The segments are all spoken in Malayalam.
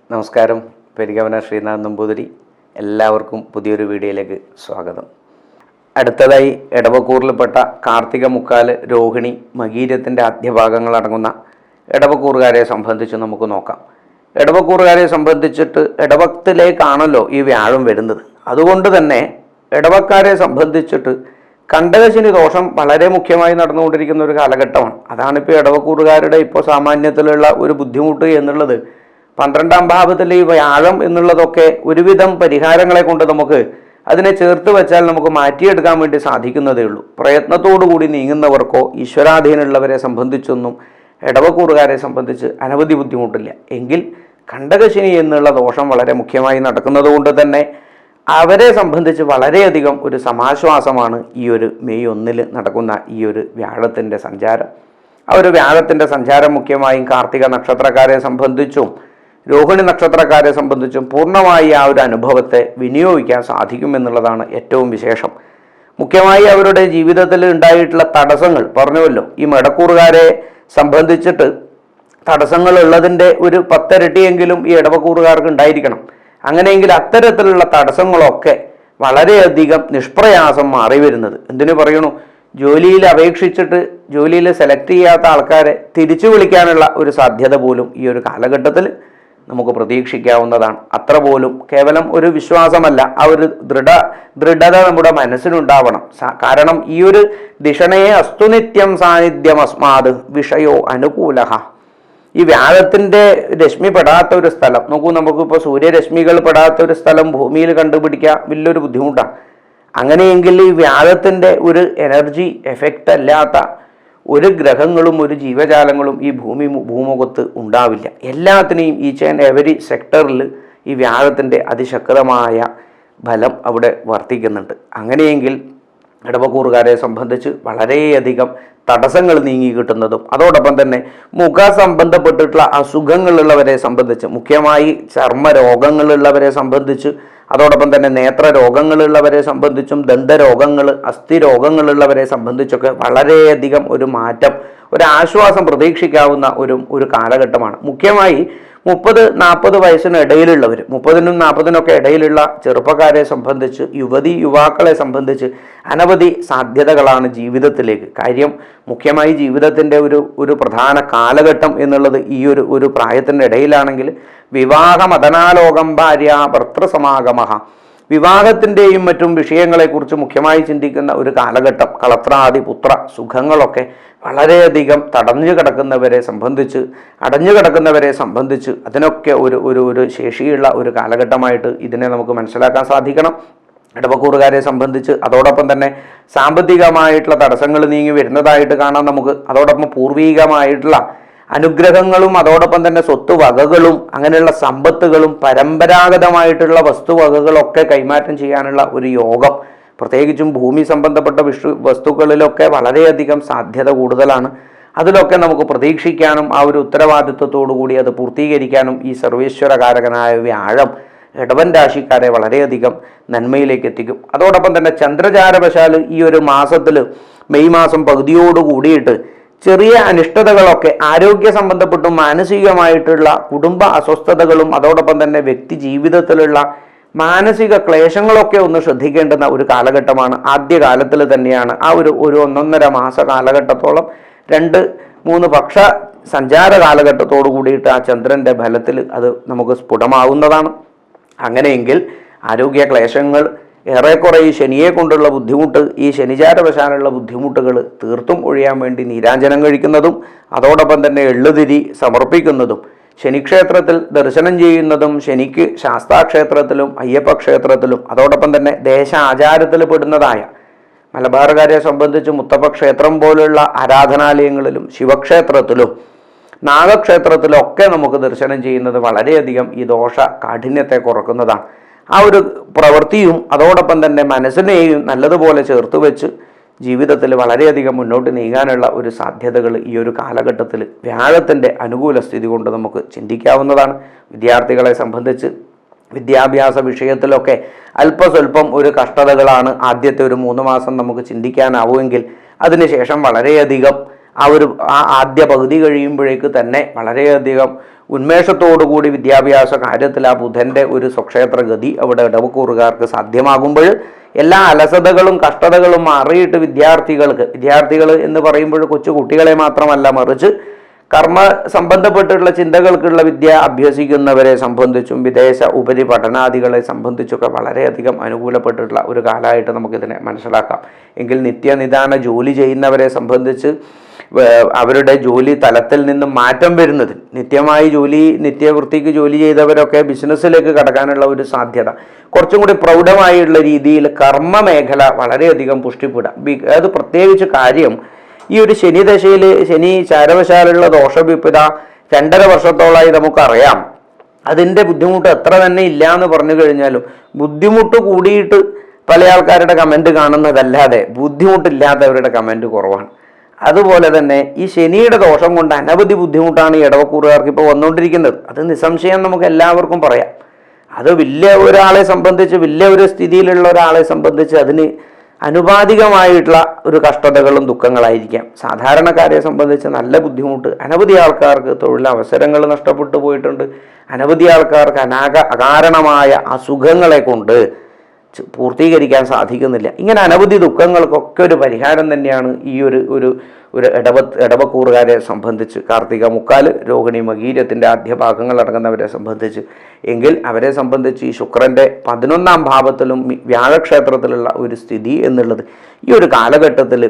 നമസ്കാരം. പെരികവന ശ്രീനാഥ് നമ്പൂതിരി. എല്ലാവർക്കും പുതിയൊരു വീഡിയോയിലേക്ക് സ്വാഗതം. അടുത്തതായി ഇടവക്കൂറിൽപ്പെട്ട കാർത്തിക മുക്കാല്, രോഹിണി, മകീരത്തിൻ്റെ ആദ്യഭാഗങ്ങൾ അടങ്ങുന്ന ഇടവക്കൂറുകാരെ സംബന്ധിച്ച് നമുക്ക് നോക്കാം. ഇടവക്കൂറുകാരെ സംബന്ധിച്ചിട്ട് ഇടവത്തിലേക്കാണല്ലോ ഈ വ്യാഴം വരുന്നത്. അതുകൊണ്ട് തന്നെ ഇടവക്കാരെ സംബന്ധിച്ചിട്ട് കണ്ടകശനി ദോഷം വളരെ മുഖ്യമായി നടന്നുകൊണ്ടിരിക്കുന്ന ഒരു കാലഘട്ടമാണ്. അതാണിപ്പോൾ ഇടവക്കൂറുകാരുടെ ഇപ്പോൾ സാമാന്യത്തിലുള്ള ഒരു ബുദ്ധിമുട്ട് എന്നുള്ളത്. 12ാം ഭാവത്തിൽ ഈ വ്യാഴം എന്നുള്ളതൊക്കെ ഒരുവിധം പരിഹാരങ്ങളെ കൊണ്ട് നമുക്ക് അതിനെ ചേർത്ത് വെച്ചാൽ നമുക്ക് മാറ്റിയെടുക്കാൻ വേണ്ടി സാധിക്കുന്നതേ ഉള്ളൂ. പ്രയത്നത്തോടുകൂടി നീങ്ങുന്നവർക്കോ ഈശ്വരാധീനമുള്ളവരെ സംബന്ധിച്ചൊന്നും ഇടവക്കൂറുകാരെ സംബന്ധിച്ച് അനവധി ബുദ്ധിമുട്ടില്ല. എങ്കിൽ കണ്ടകശനി എന്നുള്ള ദോഷം വളരെ മുഖ്യമായി നടക്കുന്നത് കൊണ്ട് തന്നെ അവരെ സംബന്ധിച്ച് വളരെയധികം ഒരു സമാശ്വാസമാണ് ഈ ഒരു മെയ് 1 നടക്കുന്ന ഈ ഒരു വ്യാഴത്തിൻ്റെ സഞ്ചാരം. ആ ഒരു വ്യാഴത്തിൻ്റെ സഞ്ചാരം മുഖ്യമായും കാർത്തിക നക്ഷത്രക്കാരെ സംബന്ധിച്ചും രോഹിണി നക്ഷത്രക്കാരെ സംബന്ധിച്ചും പൂർണ്ണമായി ആ ഒരു അനുഭവത്തെ വിനിയോഗിക്കാൻ സാധിക്കുമെന്നുള്ളതാണ് ഏറ്റവും വിശേഷം. മുഖ്യമായി അവരുടെ ജീവിതത്തിൽ ഉണ്ടായിട്ടുള്ള തടസ്സങ്ങൾ പറഞ്ഞുവല്ലോ. ഈ മടക്കൂറുകാരെ സംബന്ധിച്ചിട്ട് തടസ്സങ്ങൾ ഉള്ളതിൻ്റെ ഒരു 10 ഇരട്ടിയെങ്കിലും ഈ ഇടവക്കൂറുകാർക്ക് ഉണ്ടായിരിക്കണം. അങ്ങനെയെങ്കിൽ അത്തരത്തിലുള്ള തടസ്സങ്ങളൊക്കെ വളരെയധികം നിഷ്പ്രയാസം മാറി വരുന്നത്. എന്തിനു പറയണു, ജോലിയിൽ അപേക്ഷിച്ചിട്ട് ജോലിയിൽ സെലക്ട് ചെയ്യാത്ത ആൾക്കാരെ തിരിച്ചു വിളിക്കാനുള്ള ഒരു സാധ്യത പോലും ഈ ഒരു കാലഘട്ടത്തിൽ നമുക്ക് പ്രതീക്ഷിക്കാവുന്നതാണ്. അത്ര പോലും കേവലം ഒരു വിശ്വാസമല്ല, ആ ഒരു ദൃഢത നമ്മുടെ മനസ്സിനുണ്ടാവണം. കാരണം ഈ ഒരു ദിഷണയെ അസ്തുനിത്യം സാന്നിധ്യം അസ്മാത് വിഷയോ അനുകൂലഹ. ഈ വ്യാഴത്തിൻ്റെ രശ്മി പെടാത്ത ഒരു സ്ഥലം നോക്കൂ. നമുക്കിപ്പോൾ സൂര്യരശ്മികൾ പെടാത്ത ഒരു സ്ഥലം ഭൂമിയിൽ കണ്ടുപിടിക്കാൻ വലിയൊരു ബുദ്ധിമുട്ടാണ്. അങ്ങനെയെങ്കിൽ ഈ വ്യാഴത്തിൻ്റെ ഒരു എനർജി എഫക്റ്റ് അല്ലാത്ത ഒരു ഗ്രഹങ്ങളും ഒരു ജീവജാലങ്ങളും ഈ ഭൂമുഖത്ത് ഉണ്ടാവില്ല. എല്ലാത്തിനെയും ഈച്ച് ആൻഡ് എവരി സെക്ടറിൽ ഈ വ്യാഴത്തിൻ്റെ അതിശക്തമായ ഫലം അവിടെ വർത്തിക്കുന്നുണ്ട്. അങ്ങനെയെങ്കിൽ ഇടവക്കൂറുകാരെ സംബന്ധിച്ച് വളരെയധികം തടസ്സങ്ങൾ നീങ്ങി കിട്ടുന്നതും അതോടൊപ്പം തന്നെ മുഖ സംബന്ധപ്പെട്ടിട്ടുള്ള അസുഖങ്ങളുള്ളവരെ സംബന്ധിച്ച്, മുഖ്യമായി ചർമ്മ രോഗങ്ങളുള്ളവരെ സംബന്ധിച്ച്, അതോടൊപ്പം തന്നെ നേത്ര രോഗങ്ങളുള്ളവരെ സംബന്ധിച്ചും ദന്തരോഗങ്ങൾ, അസ്ഥി രോഗങ്ങളുള്ളവരെ സംബന്ധിച്ചൊക്കെ വളരെയധികം ഒരു മാറ്റം, ഒരു ആശ്വാസം പ്രതീക്ഷിക്കാവുന്ന ഒരു കാലഘട്ടമാണ്. മുഖ്യമായി 30-40 വയസ്സിന് ഇടയിലുള്ളവർ, 30നും 40നും ഇടയിലുള്ള ചെറുപ്പക്കാരെ സംബന്ധിച്ച്, യുവാക്കളെ സംബന്ധിച്ച് അനവധി സാധ്യതകളാണ് ജീവിതത്തിലേക്ക്. കാര്യം മുഖ്യമായി ജീവിതത്തിൻ്റെ ഒരു പ്രധാന കാലഘട്ടം എന്നുള്ളത് ഈ ഒരു പ്രായത്തിൻ്റെ ഇടയിലാണെങ്കിൽ വിവാഹം, അധനാലോകം, ഭാര്യ, ഭർത്തൃസമാഗമ, വിവാഹത്തിൻ്റെയും മറ്റും വിഷയങ്ങളെക്കുറിച്ച് മുഖ്യമായി ചിന്തിക്കുന്ന ഒരു കാലഘട്ടം. കളത്രാദി പുത്ര സുഖങ്ങളൊക്കെ വളരെയധികം അടഞ്ഞു കിടക്കുന്നവരെ സംബന്ധിച്ച് അതിനൊക്കെ ഒരു ശേഷിയുള്ള ഒരു കാലഘട്ടമായിട്ട് ഇതിനെ നമുക്ക് മനസ്സിലാക്കാൻ സാധിക്കണം ഇടവക്കൂറുകാരെ സംബന്ധിച്ച്. അതോടൊപ്പം തന്നെ സാമ്പത്തികമായിട്ടുള്ള തടസ്സങ്ങൾ നീങ്ങി വരുന്നതായിട്ട് കാണാം നമുക്ക്. അതോടൊപ്പം പൂർവീകമായിട്ടുള്ള അനുഗ്രഹങ്ങളും അതോടൊപ്പം തന്നെ സ്വത്തുവകകളും അങ്ങനെയുള്ള സമ്പത്തുകളും പരമ്പരാഗതമായിട്ടുള്ള വസ്തുവകകളൊക്കെ കൈമാറ്റം ചെയ്യാനുള്ള ഒരു യോഗം, പ്രത്യേകിച്ചും ഭൂമി സംബന്ധപ്പെട്ട വസ്തുക്കളിലൊക്കെ വളരെയധികം സാധ്യത കൂടുതലാണ്. അതിലൊക്കെ നമുക്ക് പ്രതീക്ഷിക്കാനും ആ ഒരു ഉത്തരവാദിത്വത്തോടു കൂടി അത് പൂർത്തീകരിക്കാനും ഈ സർവേശ്വരകാരകനായ വ്യാഴം ഇടവൻ രാശിക്കാരെ വളരെയധികം നന്മയിലേക്ക് എത്തിക്കും. അതോടൊപ്പം തന്നെ ചന്ദ്രചാരവശാൽ ഈ ഒരു മാസത്തിൽ മെയ് മാസം പകുതിയോട് കൂടിയിട്ട് ചെറിയ അനിഷ്ടതകളൊക്കെ ആരോഗ്യ സംബന്ധപ്പെട്ടും മാനസികമായിട്ടുള്ള കുടുംബ അസ്വസ്ഥതകളും അതോടൊപ്പം തന്നെ വ്യക്തി ജീവിതത്തിലുള്ള മാനസിക ക്ലേശങ്ങളൊക്കെ ഒന്ന് ശ്രദ്ധിക്കേണ്ടുന്ന ഒരു കാലഘട്ടമാണ്. ആദ്യകാലത്തിൽ തന്നെയാണ് ആ ഒരു 1.5 മാസ കാലഘട്ടത്തോളം 2-3 പക്ഷ സഞ്ചാര കാലഘട്ടത്തോടു കൂടിയിട്ട് ആ ചന്ദ്രൻ്റെ ഫലത്തിൽ അത് നമുക്ക് സ്ഫുടമാവുന്നതാണ്. അങ്ങനെയെങ്കിൽ ആരോഗ്യ ക്ലേശങ്ങൾ, ഏറെക്കുറെ ഈ ശനിയെ കൊണ്ടുള്ള ബുദ്ധിമുട്ട്, ഈ ശനിചാരവശാലുള്ള ബുദ്ധിമുട്ടുകൾ തീർത്തും ഒഴിയാൻ വേണ്ടി നീരാഞ്ജനം കഴിക്കുന്നതും അതോടൊപ്പം തന്നെ എള്ളുതിരി സമർപ്പിക്കുന്നതും ശനിക്ഷേത്രത്തിൽ ദർശനം ചെയ്യുന്നതും ശനിക്ക് ശാസ്താക്ഷേത്രത്തിലും അയ്യപ്പ ക്ഷേത്രത്തിലും അതോടൊപ്പം തന്നെ ദേശാചാരത്തിൽ പെടുന്നതായ മലബാറുകാരെ സംബന്ധിച്ച് മുത്തപ്പ ക്ഷേത്രം പോലുള്ള ആരാധനാലയങ്ങളിലും ശിവക്ഷേത്രത്തിലും നാഗക്ഷേത്രത്തിലും ഒക്കെ നമുക്ക് ദർശനം ചെയ്യുന്നത് വളരെയധികം ഈ ദോഷ കാഠിന്യത്തെ കുറക്കുന്നതാണ്. ആ ഒരു പ്രവൃത്തിയും അതോടൊപ്പം തന്നെ മനസ്സിനെയും നല്ലതുപോലെ ചേർത്ത് വെച്ച് ജീവിതത്തിൽ വളരെയധികം മുന്നോട്ട് നീങ്ങാനുള്ള ഒരു സാധ്യതകൾ ഈ ഒരു കാലഘട്ടത്തിൽ വ്യാഴത്തിൻ്റെ അനുകൂല സ്ഥിതി കൊണ്ട് നമുക്ക് ചിന്തിക്കാവുന്നതാണ്. വിദ്യാർത്ഥികളെ സംബന്ധിച്ച് വിദ്യാഭ്യാസ വിഷയത്തിലൊക്കെ അല്പസ്വല്പം ഒരു കഷ്ടതകളാണ് ആദ്യത്തെ ഒരു 3 മാസം നമുക്ക് ചിന്തിക്കാനാവുമെങ്കിൽ അതിനുശേഷം വളരെയധികം ആദ്യ പകുതി കഴിയുമ്പോഴേക്ക് തന്നെ വളരെയധികം ഉന്മേഷത്തോടുകൂടി വിദ്യാഭ്യാസ കാര്യത്തിൽ ആ ബുധൻ്റെ ഒരു സ്വക്ഷേത്ര ഗതി അവിടെ ഇടവക്കൂറുകാർക്ക് സാധ്യമാകുമ്പോൾ എല്ലാ അലസതകളും കഷ്ടതകളും മാറിയിട്ട് വിദ്യാർത്ഥികൾ എന്ന് പറയുമ്പോൾ കൊച്ചു കുട്ടികളെ മാത്രമല്ല, മറിച്ച് കർമ്മ സംബന്ധപ്പെട്ടുള്ള ചിന്തകൾക്കുള്ള വിദ്യ അഭ്യസിക്കുന്നവരെ സംബന്ധിച്ചും വിദേശ ഉപരിപഠനാദികളെ സംബന്ധിച്ചൊക്കെ വളരെയധികം അനുകൂലപ്പെട്ടിട്ടുള്ള ഒരു കാലമായിട്ട് നമുക്കിതിനെ മനസ്സിലാക്കാം. എങ്കിൽ നിത്യനിദാന ജോലി ചെയ്യുന്നവരെ സംബന്ധിച്ച് അവരുടെ ജോലി തലത്തിൽ നിന്നും മാറ്റം വരുന്നത്, നിത്യവൃത്തിക്ക് ജോലി ചെയ്തവരൊക്കെ ബിസിനസ്സിലേക്ക് കടക്കാനുള്ള ഒരു സാധ്യത, കുറച്ചും കൂടി പ്രൗഢമായുള്ള രീതിയിൽ കർമ്മ മേഖല വളരെയധികം പുഷ്ടിപ്പെടാം. അത് പ്രത്യേകിച്ച് കാര്യം ഈ ഒരു ശനി ദശയിൽ ശനി ചാരവശാലുള്ള ദോഷവിപ്പത 2.5 വർഷത്തോളമായി നമുക്കറിയാം. അതിൻ്റെ ബുദ്ധിമുട്ട് എത്ര തന്നെ ഇല്ല എന്ന് പറഞ്ഞു കഴിഞ്ഞാലും ബുദ്ധിമുട്ട് കൂടിയിട്ട് പല ആൾക്കാരുടെ കമൻറ്റ് കാണുന്നതല്ലാതെ ബുദ്ധിമുട്ടില്ലാത്തവരുടെ കമൻറ്റ് കുറവാണ്. അതുപോലെ തന്നെ ഈ ശനിയുടെ ദോഷം കൊണ്ട് അനവധി ബുദ്ധിമുട്ടാണ് ഈ ഇടവക്കൂറുകാർക്ക് ഇപ്പോൾ വന്നുകൊണ്ടിരിക്കുന്നത്. അത് നിസ്സംശയം നമുക്ക് എല്ലാവർക്കും പറയാം. അത് വലിയ ഒരാളെ സംബന്ധിച്ച്, വലിയ ഒരു സ്ഥിതിയിലുള്ള ഒരാളെ സംബന്ധിച്ച് അതിന് അനുപാതികമായിട്ടുള്ള ഒരു കഷ്ടതകളും ദുഃഖങ്ങളായിരിക്കാം. സാധാരണക്കാരെ സംബന്ധിച്ച് നല്ല ബുദ്ധിമുട്ട്, അനവധി ആൾക്കാർക്ക് തൊഴിലവസരങ്ങൾ നഷ്ടപ്പെട്ടു പോയിട്ടുണ്ട്, അനവധി ആൾക്കാർക്ക് അകാരണമായ അസുഖങ്ങളെ കൊണ്ട് പൂർത്തീകരിക്കാൻ സാധിക്കുന്നില്ല. ഇങ്ങനെ അനവധി ദുഃഖങ്ങൾക്കൊക്കെ ഒരു പരിഹാരം തന്നെയാണ് ഈ ഒരു ഇടവക്കൂറുകാരെ സംബന്ധിച്ച്, കാർത്തിക മുക്കാല്, രോഹിണി മകീരത്തിൻ്റെ ആദ്യ ഭാഗങ്ങൾ അടങ്ങുന്നവരെ സംബന്ധിച്ച്. എങ്കിൽ അവരെ സംബന്ധിച്ച് ഈ ശുക്രൻ്റെ 11ാം ഭാവത്തിലും വ്യാഴക്ഷേത്രത്തിലുള്ള ഒരു സ്ഥിതി എന്നുള്ളത് ഈ ഒരു കാലഘട്ടത്തിൽ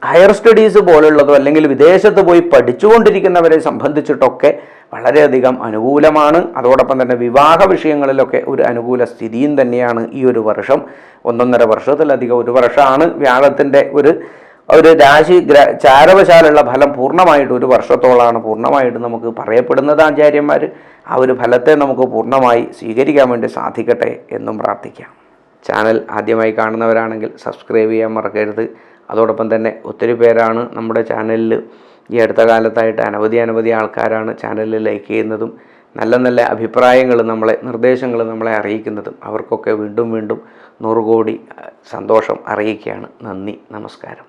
ഹയർ സ്റ്റഡീസ് പോലുള്ളതോ അല്ലെങ്കിൽ വിദേശത്ത് പോയി പഠിച്ചുകൊണ്ടിരിക്കുന്നവരെ സംബന്ധിച്ചിട്ടൊക്കെ വളരെയധികം അനുകൂലമാണ്. അതോടൊപ്പം തന്നെ വിവാഹ വിഷയങ്ങളിലൊക്കെ ഒരു അനുകൂല സ്ഥിതിയും തന്നെയാണ് ഈ ഒരു വർഷം. 1.5 വർഷത്തിലധികം ഒരു വർഷമാണ് വ്യാഴത്തിൻ്റെ ഒരു രാശി ചാരവശാലുള്ള ഫലം പൂർണ്ണമായിട്ട് 1 വർഷത്തോളമാണ് പൂർണ്ണമായിട്ട് നമുക്ക് പറയപ്പെടുന്നത് ആചാര്യന്മാർ. ആ ഒരു ഫലത്തെ നമുക്ക് പൂർണ്ണമായി സ്വീകരിക്കാൻ വേണ്ടി സാധിക്കട്ടെ എന്നും പ്രാർത്ഥിക്കാം. ചാനൽ ആദ്യമായി കാണുന്നവരാണെങ്കിൽ സബ്സ്ക്രൈബ് ചെയ്യാൻ മറക്കരുത്. അതോടൊപ്പം തന്നെ ഒത്തിരി പേരാണ് നമ്മുടെ ചാനലിൽ ഈ അടുത്ത കാലത്തായിട്ട് അനവധി ആൾക്കാരാണ് ചാനലിൽ ലൈക്ക് ചെയ്യുന്നതും നല്ല അഭിപ്രായങ്ങൾ നിർദ്ദേശങ്ങൾ നമ്മളെ അറിയിക്കുന്നതും. അവർക്കൊക്കെ വീണ്ടും 100 കോടി സന്തോഷം അറിയിക്കുകയാണ്. നന്ദി, നമസ്കാരം.